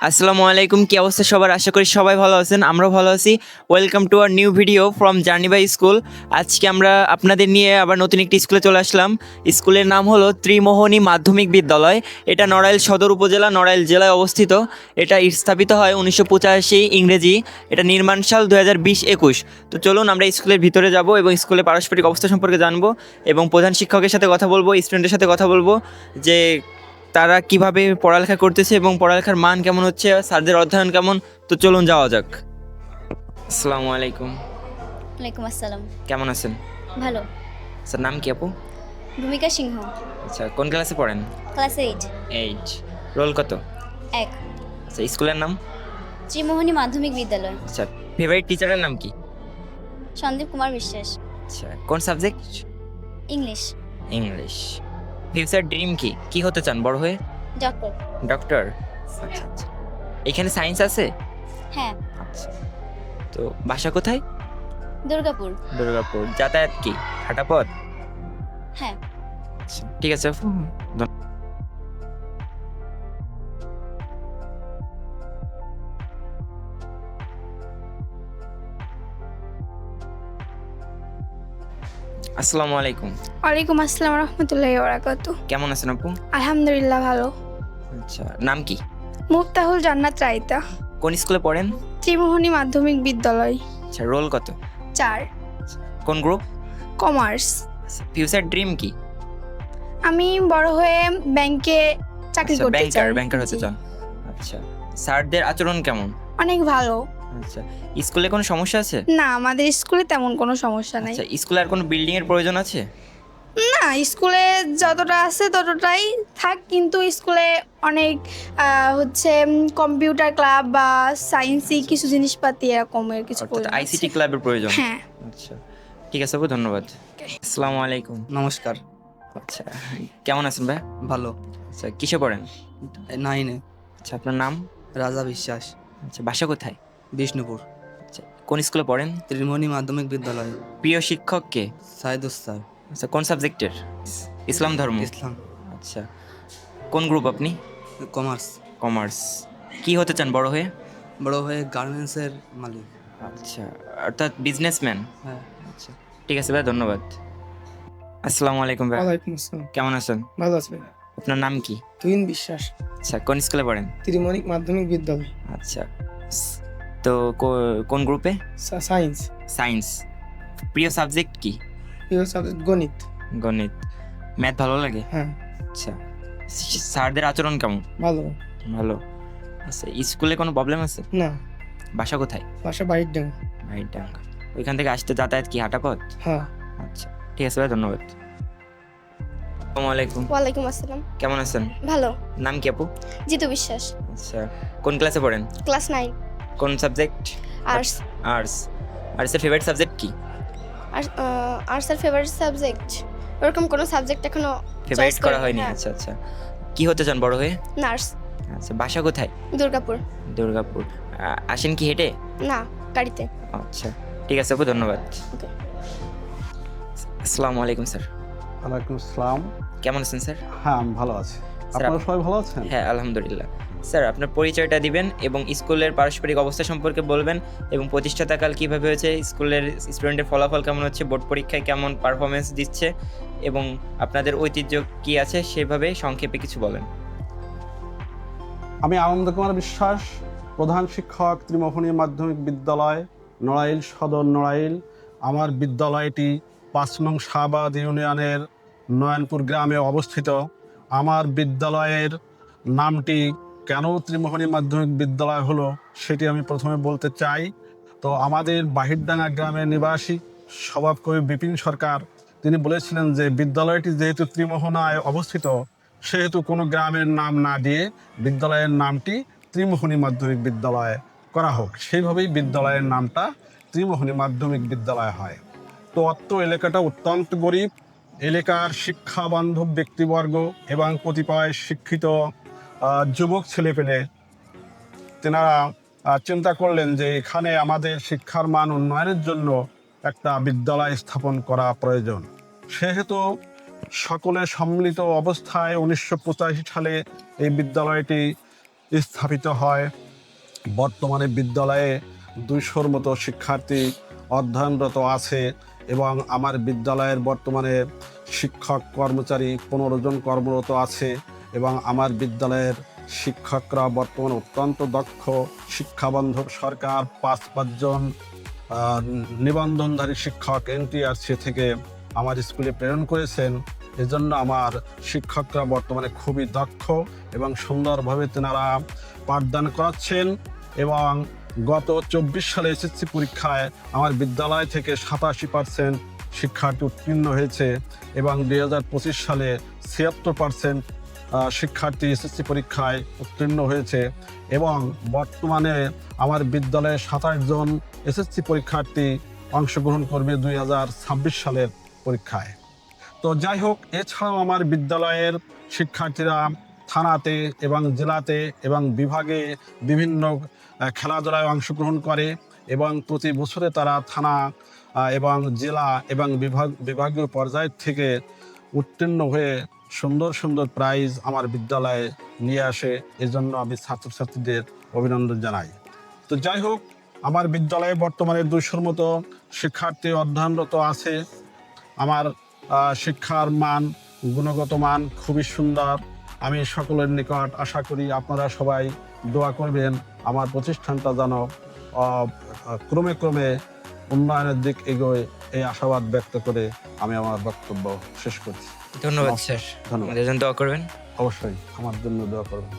আসসালামু আলাইকুম, কি অবস্থা সবার? আশা করি সবাই ভালো আছেন, আমরাও ভালো আছি। Welcome to our new video from journey by school. আজকে আমরা আপনাদের নিয়ে আবার নতুন একটি স্কুলে চলে আসলাম। স্কুলের নাম হলো ত্রিমোহনী মাধ্যমিক বিদ্যালয়। এটা নড়াইল সদর উপজেলা, নড়াইল জেলায় অবস্থিত। এটা স্থাপিত হয় 1985 ইংরেজি। এটা নির্মাণ সাল 2020-21। তো চলুন আমরা স্কুলের ভিতরে যাব এবং স্কুলের পারস্পরিক অবস্থা সম্পর্কে জানবো এবং প্রধান শিক্ষকের সাথে কথা বলবো, স্টুডেন্টের সাথে কথা বলবো যে তারা কিভাবে পড়ালেখা করতেছে এবং পড়ালেখার মান কেমন হচ্ছে, স্যারদের অধ্যয়ন কেমন। তো চলুন যাওয়া যাক। আসসালামু আলাইকুম। ওয়ালাইকুম আসসালাম। কেমন আছেন? ভালো। স্যার নাম কি আপু? ভূমিকা সিংহ, আচ্ছা, কোন ক্লাসে পড়েন? ক্লাস 8। 8। রোল কত? 1। আচ্ছা, স্কুলের নাম? ত্রিমোহনী মাধ্যমিক বিদ্যালয়। আচ্ছা, ফেভারিট টিচারের নাম কি? সন্দীপ কুমার বিশ্বাস। আচ্ছা, কোন subject? English. English. Future dream কি, কি হতে চান বড় হয়ে? ডক্টর। ডক্টর। আচ্ছা আচ্ছা। এখানে সায়েন্স আছে? হ্যাঁ। আচ্ছা। তো বাসা কোথায়? দুর্গাপুর। দুর্গাপুর। যাতায়াত কি হাঁটা পথ? হ্যাঁ। আচ্ছা, ঠিক আছে আপু। আসসালামু আলাইকুম। ওয়ালাইকুম আসসালাম রহমতুল্লাহি বারাকাতু। কেমন আছেন আপু? আলহামদুলিল্লাহ ভালো। আচ্ছা, নাম কি? মুফতাহুল জান্নাত রাইতা, কোন স্কুলে পড়েন? ত্রিমোহনী মাধ্যমিক বিদ্যালয়। আচ্ছা, রোল কত? 4। কোন গ্রুপ? কমার্স। ফিউচার ড্রিম কি? আমি বড় হয়ে ব্যাংকে চাকরি আচ্ছা, করতে চাই। ব্যাংকার হতে চান। আচ্ছা, স্যারদের আচরণ কেমন? অনেক ভালো। আচ্ছা, স্কুলে কোনো সমস্যা আছে? না, আমাদের স্কুলে তেমন কোনো সমস্যা নাই। আচ্ছা, স্কুলে আর কোনো বিল্ডিং এর প্রয়োজন আছে? না, স্কুলে যতটা আছে ততটাই থাক, কিন্তু স্কুলে অনেক কম্পিউটার ক্লাব বা সায়েন্সি কিছু জিনিসপাতি এরকমের কিছু অর্থাৎ প্রয়োজন আছে। আইসিটি ক্লাবের প্রয়োজন। হ্যাঁ। আচ্ছা, ঠিক আছে আপু, ধন্যবাদ। আসসালামু আলাইকুম। নমস্কার। আচ্ছা, কেমন আছেন ভাই? ভালো। আচ্ছা, কিসে পড়েন? 9-এ। আচ্ছা, আপনার নাম? রাজা বিশ্বাস, আচ্ছা, বাসা কোথায়? বিষ্ণুপুর। আচ্ছা, কোন স্কুলে পড়েন? ত্রিমোহনী মাধ্যমিক বিদ্যালয়। প্রিয় শিক্ষক কে? সাইদুস স্যার। আচ্ছা, কোন সাবজেক্টের? ইসলাম ধর্ম। ইসলাম। আচ্ছা, কোন গ্রুপ আপনি? কমার্স। কমার্স। কি হতে চান বড় হয়ে? বড় হয়ে গার্মেন্টসের মালিক। আচ্ছা, অর্থাৎ বিজনেসম্যান। হ্যাঁ। আচ্ছা, ঠিক আছে ভাই, ধন্যবাদ। আসসালামু আলাইকুম ভাই। ওয়ালাইকুম আসসালাম। কেমন আছেন? ভালো আছি ভাই। আপনার নাম কি? তুহিন বিশ্বাস, আচ্ছা, কোন স্কুলে পড়েন? ত্রিমণিক মাধ্যমিক বিদ্যালয়। আচ্ছা, তো কোন গ্রুপে? সায়েন্স। সায়েন্স। প্রিয় সাবজেক্ট কি? প্রিয় সাবজেক্ট গণিত। গণিত। ম্যাথ ভালো লাগে? হ্যাঁ, আচ্ছা, স্যারদের আচরণ কেমন? ভালো। ভালো। আচ্ছা, স্কুলে কোনো প্রবলেম আছে? না, বাসা কোথায়? বাসা বাড়ির ডাঙ্গা। ভাইডাঙ্গা। ওইখান থেকে আসতে যাতায়াত কি হাঁটা পথ? হ্যাঁ। আচ্ছা, ঠিক আছে ভাই, ধন্যবাদ। আসসালামু আলাইকুম। ওয়ালাইকুম আসসালাম। কেমন আছেন? ভালো। নাম কি আপু? জিতু বিশ্বাস, আচ্ছা, কোন ক্লাসে পড়েন? ক্লাস 9। কোন সাবজেক্ট? আর্টস। আর্টস। আর্টসের ফেভারিট সাবজেক্ট কি? আর্টসের ফেভারিট সাবজেক্ট ওরকম কোনো সাবজেক্ট এখনো ফেভারিট করা হয়নি। আচ্ছা আচ্ছা, কি হতে চান বড় হয়ে? নার্স। আচ্ছা, বাসা কোথায়? দুর্গাপুর। দুর্গাপুর। আসেন কি হেঁটে? না, গাড়িতে। আচ্ছা, ঠিক আছে আপু, ধন্যবাদ। ওকে। আসসালামু আলাইকুম স্যার। ওয়ালাইকুম আসসালাম। কেমন আছেন স্যার? হ্যাঁ, আমি ভালো আছি। স্যার, আপনারা সবাই ভালো আছেন? হ্যাঁ আলহামদুলিল্লাহ। স্যার, আপনার পরিচয়টা দিবেন এবং স্কুলের পারস্পরিক অবস্থা সম্পর্কে বলবেন এবং প্রতিষ্ঠাতাকাল কীভাবে হয়েছে, স্কুলের স্টুডেন্টের ফলাফল কেমন হচ্ছে, বোর্ড পরীক্ষায় কেমন পারফরমেন্স দিচ্ছে এবং আপনাদের ঐতিহ্য কী আছে সেভাবে সংক্ষেপে কিছু বলেন। আমি আনন্দ কুমার বিশ্বাস, প্রধান শিক্ষক, ত্রিমোহনী মাধ্যমিক বিদ্যালয়, নড়াইল সদর, নড়াইল। আমার বিদ্যালয়টি 5 নং শাহবাদ ইউনিয়নের নয়নপুর গ্রামে অবস্থিত। আমার বিদ্যালয়ের নামটি কেন ত্রিমোহনী মাধ্যমিক বিদ্যালয় হলো সেটি আমি প্রথমে বলতে চাই। তো আমাদের বাহিরডাঙ্গা গ্রামের নিবাসী স্বভাবকবি বিপিন সরকার তিনি বলেছিলেন যে বিদ্যালয়টি যেহেতু ত্রিমোহনায় অবস্থিত, সেহেতু কোনো গ্রামের নাম না দিয়ে বিদ্যালয়ের নামটি ত্রিমোহনী মাধ্যমিক বিদ্যালয় করা হোক। সেইভাবেই বিদ্যালয়ের নামটা ত্রিমোহনী মাধ্যমিক বিদ্যালয় হয়। তো অত্র এলাকাটা অত্যন্ত গরিব। এলাকার শিক্ষাবান্ধব ব্যক্তিবর্গ এবং কতিপয় শিক্ষিত যুবক ছেলেপেলে তেনারা চিন্তা করলেন যে এখানে আমাদের শিক্ষার মান উন্নয়নের জন্য একটা বিদ্যালয় স্থাপন করা প্রয়োজন। সেহেতু সকলে সম্মিলিত অবস্থায় 1985 সালে এই বিদ্যালয়টি স্থাপিত হয়। বর্তমানে বিদ্যালয়ে 200-র মতো শিক্ষার্থী অধ্যয়নরত আছে এবং আমার বিদ্যালয়ের বর্তমানে শিক্ষক কর্মচারী 15 জন কর্মরত আছে এবং আমার বিদ্যালয়ের শিক্ষকরা বর্তমানে অত্যন্ত দক্ষ। শিক্ষাবন্ধব সরকার 5 জন নিবন্ধনধারী শিক্ষক এনটিআরসি থেকে আমার স্কুলে প্রেরণ করেছেন। এজন্য আমার শিক্ষকরা বর্তমানে খুবই দক্ষ এবং সুন্দরভাবে তেনারা পাঠদান করাচ্ছেন। এবং গত 24 সালে এসএসসি পরীক্ষায় আমার বিদ্যালয় থেকে 87% শিক্ষার্থী উত্তীর্ণ হয়েছে এবং 2025 সালে 76% শিক্ষার্থী এসএসসি পরীক্ষায় উত্তীর্ণ হয়েছে এবং বর্তমানে আমার বিদ্যালয়ে 27 জন এসএসসি পরীক্ষার্থী অংশগ্রহণ করবে 2026 সালের পরীক্ষায়। তো যাই হোক, এছাড়াও আমার বিদ্যালয়ের শিক্ষার্থীরা থানাতে এবং জেলাতে এবং বিভাগে বিভিন্ন খেলাধুলায় অংশগ্রহণ করে এবং প্রতি বছরে তারা থানা এবং জেলা এবং বিভাগীয় পর্যায় থেকে উত্তীর্ণ হয়ে সুন্দর সুন্দর প্রাইজ আমার বিদ্যালয়ে নিয়ে আসে। এজন্য আমি ছাত্রছাত্রীদের অভিনন্দন জানাই। তো যাই হোক, আমার বিদ্যালয়ে বর্তমানে 200-র মতো শিক্ষার্থী অধ্যয়নরত আছে। আমার শিক্ষার মান, গুণগত মান খুবই সুন্দর। আমি সকলের নিকট আশা করি আপনারা সবাই দোয়া করবেন আমার প্রতিষ্ঠানটা যেন ক্রমে ক্রমে উন্নয়নের দিক এগোয়, এই আশাবাদ ব্যক্ত করে আমি আমার বক্তব্য শেষ করছি। ধন্যবাদ স্যার, ধন্যবাদ। আমাদের জন্য দোয়া করবেন। অবশ্যই আমার জন্য দোয়া করবেন।